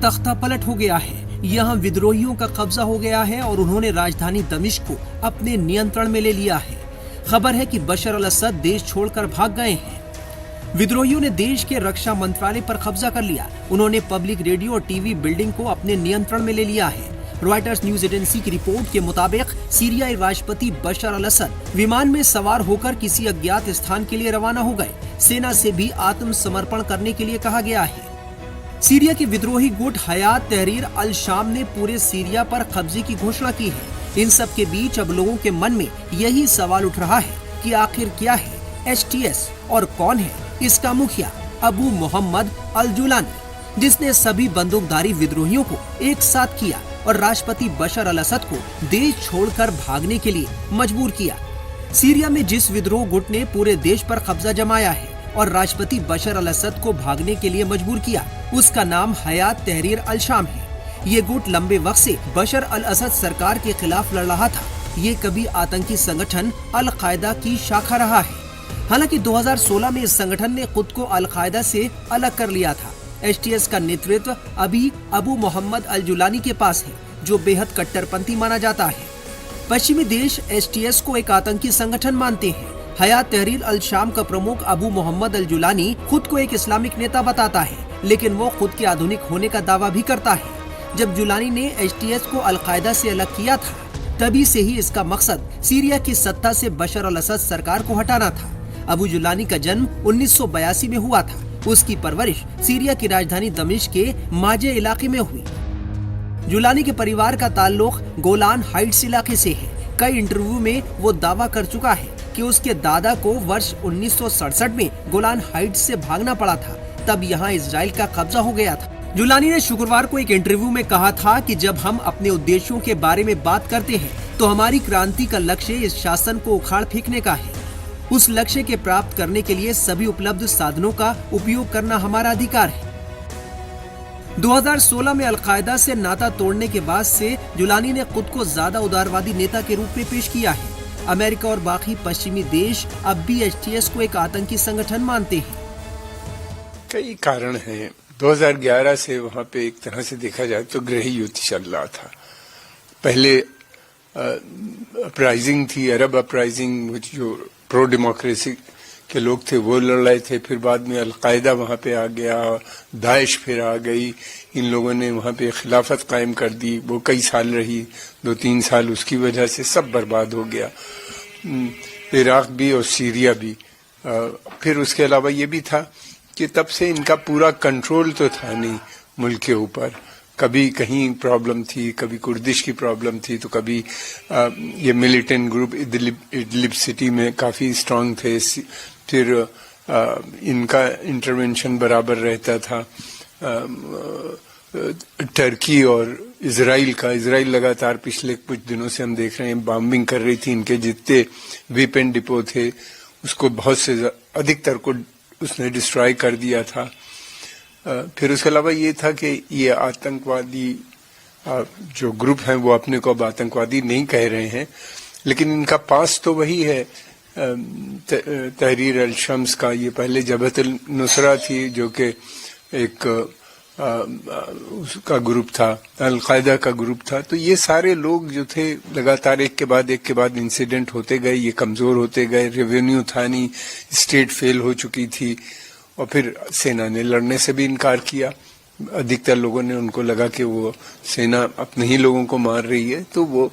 तख्ता पलट हो गया है। यहाँ विद्रोहियों का कब्जा हो गया है और उन्होंने राजधानी दमिश्क को अपने नियंत्रण में ले लिया है। खबर है कि बशर अल असद देश छोड़कर भाग गए हैं। विद्रोहियों ने देश के रक्षा मंत्रालय पर कब्जा कर लिया। उन्होंने पब्लिक रेडियो और टीवी बिल्डिंग को अपने नियंत्रण में ले लिया है। रॉयटर्स न्यूज एजेंसी की रिपोर्ट के मुताबिक सीरियाई राष्ट्रपति बशर अल असद विमान में सवार होकर किसी अज्ञात स्थान के लिए रवाना हो गए। सेना से भी आत्मसमर्पण करने के लिए कहा गया है। सीरिया के विद्रोही गुट हयात तहरीर अल शाम ने पूरे सीरिया पर कब्जे की घोषणा की है। इन सब के बीच अब लोगों के मन में यही सवाल उठ रहा है कि आखिर क्या है एचटीएस और कौन है इसका मुखिया अबू मोहम्मद अल जुलानी, जिसने सभी बंदूकधारी विद्रोहियों को एक साथ किया और राष्ट्रपति बशर अल असद को देश छोड़कर भागने के लिए मजबूर किया। सीरिया में जिस विद्रोह गुट ने पूरे देश पर कब्जा जमाया है और राष्ट्रपति बशर अल असद को भागने के लिए मजबूर किया, उसका नाम हयात तहरीर अल शाम है। ये गुट लंबे वक्त से बशर अल असद सरकार के खिलाफ लड़ रहा था। ये कभी आतंकी संगठन अल कायदा की शाखा रहा है। हालांकि 2016 में इस संगठन ने खुद को अल कायदा से अलग कर लिया था। एचटीएस का नेतृत्व अभी अबू मोहम्मद अल जुलानी के पास है, जो बेहद कट्टरपंथी माना जाता है। पश्चिमी देश एचटीएस को एक आतंकी संगठन मानते हैं। हयात तहरीर अल शाम का प्रमुख अबू मोहम्मद अल जुलानी खुद को एक इस्लामिक नेता बताता है, लेकिन वो खुद के आधुनिक होने का दावा भी करता है। जब जुलानी ने एचटीएस को अल कायदा से अलग किया था, तभी से ही इसका मकसद सीरिया की सत्ता से बशर अल असद सरकार को हटाना था। अबू जुलानी का जन्म 1982 में हुआ था। उसकी परवरिश सीरिया की राजधानी दमिश्क के माजे इलाके में हुई। जुलानी के परिवार का ताल्लुक गोलान हाइट्स इलाके से है। कई इंटरव्यू में वो दावा कर चुका है कि उसके दादा को वर्ष 1967 में गोलान हाइट्स से भागना पड़ा था। तब यहाँ इजराइल का कब्जा हो गया था। जुलानी ने शुक्रवार को एक इंटरव्यू में कहा था कि जब हम अपने उद्देश्यों के बारे में बात करते हैं तो हमारी क्रांति का लक्ष्य इस शासन को उखाड़ फेंकने का है। उस लक्ष्य के प्राप्त करने के लिए सभी उपलब्ध साधनों का उपयोग करना हमारा अधिकार है। 2016 में अल कायदा से नाता तोड़ने के बाद से जुलानी ने खुद को ज्यादा उदारवादी नेता के रूप में पेश किया है। अमेरिका और बाकी पश्चिमी देश अब भी एचटीएस को एक आतंकी संगठन मानते हैं। कई कारण हैं। 2011 से वहां पे एक तरह से देखा जाए तो गृह युद्ध चल रहा था। पहले अपराइजिंग थी, अरब अपराइजिंग, जो प्रो डेमोक्रेसी के लोग थे वो लड़ रहे थे। फिर बाद में अल कायदा वहां पे आ गया, दाइश फिर आ गई। इन लोगों ने वहां पे खिलाफत कायम कर दी। वो कई साल रही, 2-3 साल। उसकी वजह से सब बर्बाद हो गया, इराक भी और सीरिया भी। फिर उसके अलावा ये भी था कि तब से इनका पूरा कंट्रोल तो था नहीं मुल्क के ऊपर। कभी कहीं प्रॉब्लम थी, कभी कुर्दिश की प्रॉब्लम थी, तो कभी ये मिलिटेंट ग्रुप इदलिब सिटी में काफी स्ट्रांग थे। फिर इनका इंटरवेंशन बराबर रहता था। टर्की और इजराइल लगातार पिछले कुछ दिनों से हम देख रहे हैं बॉम्बिंग कर रही थी। इनके जितने वेपन डिपो थे उसको बहुत से अधिकतर को उसने डिस्ट्रॉय कर दिया था। फिर उसके अलावा ये था कि ये आतंकवादी जो ग्रुप हैं वो अपने को अब आतंकवादी नहीं कह रहे हैं, लेकिन इनका पास तो वही है तहरीर अल शम्स का। ये पहले जबहत अल नुसरा थी जो कि एक उसका ग्रुप था, अल कायदा का ग्रुप था। तो ये सारे लोग जो थे लगातार एक के बाद इंसिडेंट होते गए, ये कमजोर होते गए। रेवेन्यू था नहीं, स्टेट फेल हो चुकी थी, और फिर सेना ने लड़ने से भी इनकार किया। अधिकतर लोगों ने उनको लगा कि वो सेना अपने ही लोगों को मार रही है, तो वो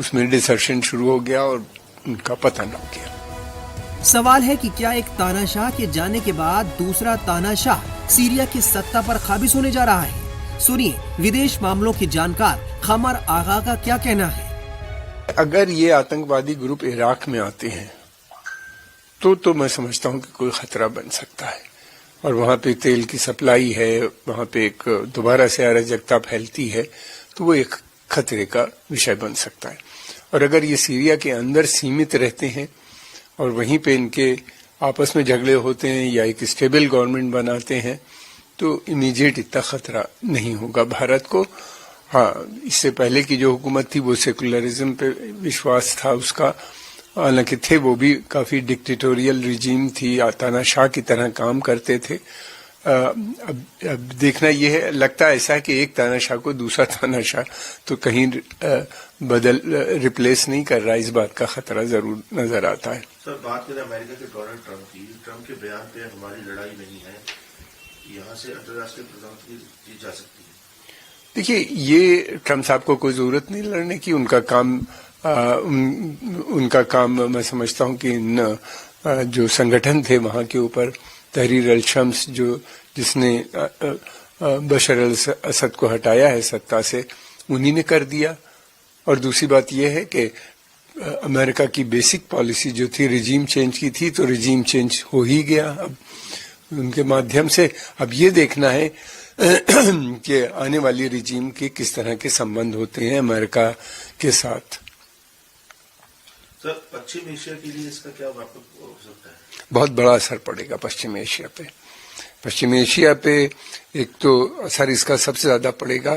उसमें डिसर्शन शुरू हो गया और उनका पतन हो गया। सवाल है कि क्या एक तानाशाह के जाने के बाद दूसरा तानाशाह सीरिया की सत्ता पर काबिज होने जा रहा है? सुनिए विदेश मामलों के जानकार खमर आगा का क्या कहना है। अगर ये आतंकवादी ग्रुप इराक में आते हैं तो मैं समझता हूं कि कोई खतरा बन सकता है। और वहां पे तेल की सप्लाई है, वहां पे एक दोबारा से अराजकता फैलती है, तो वो एक खतरे का विषय बन सकता है। और अगर ये सीरिया के अंदर सीमित रहते हैं और वहीं पे इनके आपस में झगड़े होते हैं या एक स्टेबल गवर्नमेंट बनाते हैं, तो इमीडिएट इतना खतरा नहीं होगा भारत को। हाँ, इससे पहले की जो हुकूमत थी वो सेकुलरिज्म पे विश्वास था उसका, हालांकि थे वो भी काफी डिक्टेटोरियल रिजीम थी, तानाशाह की तरह काम करते थे। अब देखना ये है, लगता ऐसा है कि एक तानाशाह को दूसरा तानाशाह तो कहीं रिप्लेस नहीं कर रहा, इस बात का खतरा जरूर नजर आता है। सर, बात करें अमेरिका के डोनाल्ड ट्रंप की, ट्रंप के बयान पे हमारी लड़ाई नहीं है, यहाँ से अंतर्राष्ट्रीय प्रधानमंत्री जीत जा सकती है। देखिए, ये ट्रंप साहब को कोई जरूरत नहीं लड़ने की, उनका काम मैं समझता हूं कि जो संगठन थे वहां के ऊपर, तहरीर अल शम्स जिसने बशर अल असद को हटाया है सत्ता से, उन्हीं ने कर दिया। और दूसरी बात यह है कि अमेरिका की बेसिक पॉलिसी जो थी रिजीम चेंज की थी, तो रिजीम चेंज हो ही गया। अब उनके माध्यम से अब ये देखना है कि आने वाली रिजीम के किस तरह के संबंध होते हैं अमेरिका के साथ। सर, पश्चिम एशिया के लिए इसका क्या व्यापक हो सकता है? बहुत बड़ा असर पड़ेगा पश्चिम एशिया पे। पश्चिम एशिया पे एक तो असर इसका सबसे ज्यादा पड़ेगा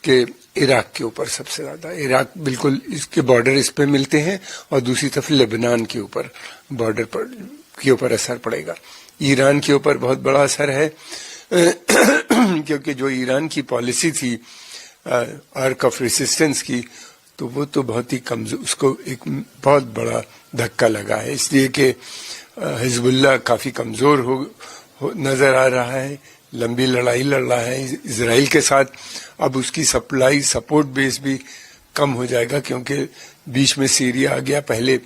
कि इराक के ऊपर सबसे ज्यादा, इराक बिल्कुल इसके बॉर्डर इस पे मिलते हैं, और दूसरी तरफ लेबनान के ऊपर बॉर्डर पर के ऊपर असर पड़ेगा। ईरान के ऊपर बहुत बड़ा असर है क्योंकि जो ईरान की पॉलिसी थी आर्क ऑफ रेसिस्टेंस की, तो वो तो बहुत ही कमजोर, उसको एक बहुत बड़ा धक्का लगा है, इसलिए कि हिजबुल्लाह काफी कमजोर हो नजर आ रहा है, लंबी लड़ाई लड़ रहा है इजराइल के साथ। अब उसकी सप्लाई सपोर्ट बेस भी कम हो जाएगा, क्योंकि बीच में सीरिया आ गया। पहले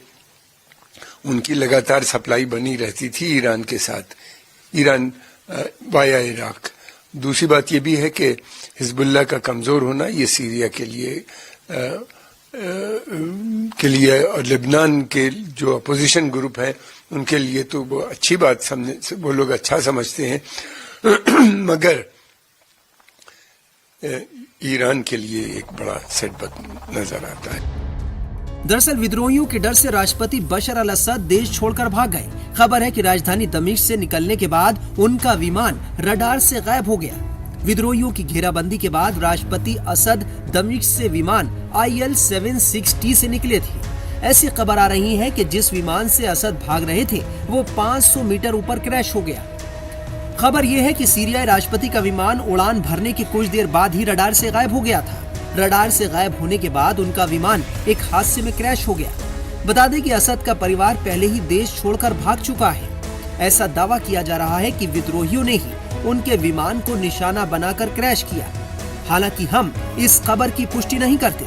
उनकी लगातार सप्लाई बनी रहती थी ईरान के साथ, ईरान वाया इराक। दूसरी बात ये भी है कि हिजबुल्लाह का कमजोर होना ये सीरिया के लिए और लेबनान के जो अपोजिशन ग्रुप है उनके लिए तो वो अच्छी बात वो लोग अच्छा समझते हैं मगर ईरान के लिए एक बड़ा सेटबैक नजर आता है। दरअसल विद्रोहियों के डर से राष्ट्रपति बशर अल असद देश छोड़कर भाग गए। खबर है कि राजधानी दमिश्क से निकलने के बाद उनका विमान रडार से गायब हो गया। विद्रोहियों की घेराबंदी के बाद राष्ट्रपति असद दमिश्क से विमान IL-76T से निकले थे। ऐसी खबर आ रही है कि जिस विमान से असद भाग रहे थे वो 500 मीटर ऊपर क्रैश हो गया। खबर यह है कि सीरियाई राष्ट्रपति का विमान उड़ान भरने के कुछ देर बाद ही रडार से गायब हो गया था। रडार से गायब होने के बाद उनका विमान एक हादसे में क्रैश हो गया। बता दें कि असद का परिवार पहले ही देश छोड़कर भाग चुका है। ऐसा दावा किया जा रहा है कि विद्रोहियों ने ही उनके विमान को निशाना बनाकर क्रैश किया। हालांकि हम इस खबर की पुष्टि नहीं करते।